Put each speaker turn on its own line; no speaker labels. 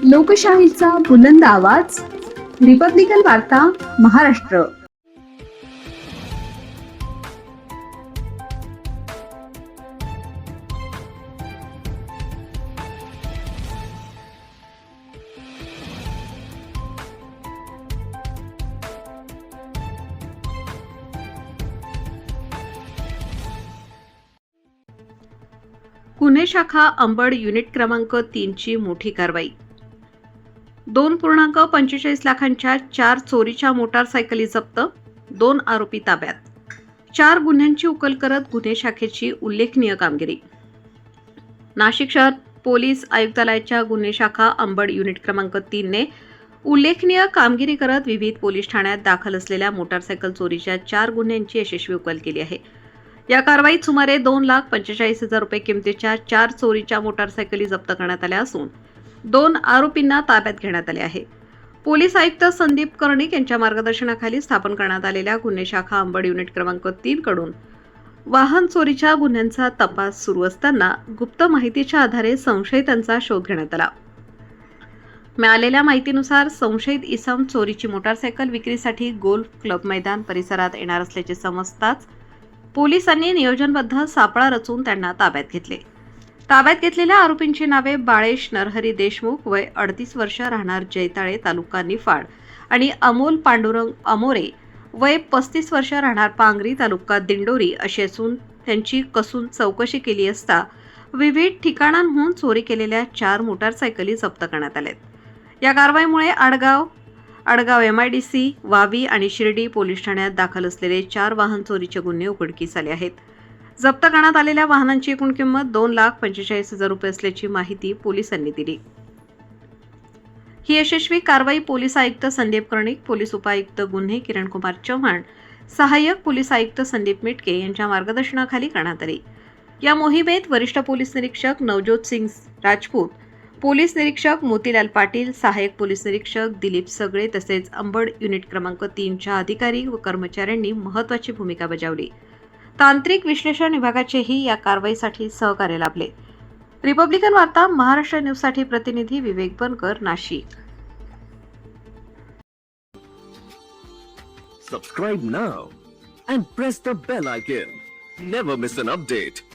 लोकशाहीचा बुलंद आवाज, रिपब्लिकन वार्ता महाराष्ट्र.
गुन्हे शाखा अंबड युनिट क्रमांक 3 ची मोठी कारवाई. 2.45 लाखांच्या 4 चोरीच्या मोटारसायकली जप्त, 2 आरोपी ताब्यात. 4 गुन्ह्यांची उकल करत गुन्हे शाखेची उल्लेखनीय कामगिरी. नाशिक शहर पोलीस आयुक्तालयाच्या गुन्हे शाखा अंबड युनिट क्रमांक 3 ने उल्लेखनीय कामगिरी करत विविध पोलीस ठाण्यात दाखल असलेल्या मोटारसायकल चोरीच्या 4 गुन्ह्यांची यशस्वी उकल केली आहे. या कारवाईत सुमारे 2,45,000 रुपये किमतीच्या 4 चोरीच्या मोटारसायकली जप्त करण्यात आल्या असून 2 आरोपींना ताब्यात घेण्यात आले आहे. पोलीस आयुक्त संदीप कर्णिक यांच्या मार्गदर्शनाखाली स्थापन करण्यात आलेल्या गुन्हे शाखा अंबड युनिट क्रमांक 3 कडून वाहन चोरीच्या गुन्ह्यांचा तपास सुरू असताना गुप्त माहितीच्या आधारे संशयितांचा शोध घेण्यात आला. मिळालेल्या माहितीनुसार संशयित इसम चोरीची मोटारसायकल विक्रीसाठी गोल्फ क्लब मैदान परिसरात येणार असल्याचे समजताच पोलिसांनी नियोजनबद्ध सापळा रचून त्यांना ताब्यात घेतले. ताब्यात घेतलेल्या आरोपींची नावे बाळेश नरहरी देशमुख वय 38 वर्ष राहणार जैताळे तालुका निफाड आणि अमोल पांडुरंग अमोरे वय 35 वर्ष राहणार पांगरी तालुका दिंडोरी अशी असून त्यांची कसून चौकशी केली असता विविध ठिकाणांहून चोरी केलेल्या 4 मोटारसायकली जप्त करण्यात आल्या. या कारवाईमुळे आडगाव MIDC, वावी आणि शिर्डी पोलीस ठाण्यात दाखल असलेले 4 वाहन चोरीचे गुन्हे उघडकीस आले आहेत. जप्त करण्यात आलेल्या वाहनांची एकूण किंमत 2,45,000 रुपये असल्याची माहिती पोलिसांनी दिली. ही यशस्वी कारवाई पोलीस आयुक्त संदीप कर्णिक, पोलीस उपायुक्त गुन्हे किरणकुमार चव्हाण, सहाय्यक पोलीस आयुक्त संदीप मिटके यांच्या मार्गदर्शनाखाली करण्यात आली. या मोहिमेत वरिष्ठ पोलीस निरीक्षक नवज्योत सिंग राजपूत, पोलीस निरीक्षक मोतीलाल पाटील, सहाय्यक पोलीस निरीक्षक दिलीप सगळे तसेच अंबड युनिट क्रमांक 3 च्या अधिकारी व कर्मचाऱ्यांनी महत्त्वाची भूमिका बजावली. तांत्रिक विश्लेषण विभागाचेही या कारवाईसाठी सहकार्य लाभले. रिपब्लिकन वार्ता महाराष्ट्र न्यूजसाठी प्रतिनिधी विवेक बनकर, Nashik.
Subscribe now and press the bell icon. Never miss an update.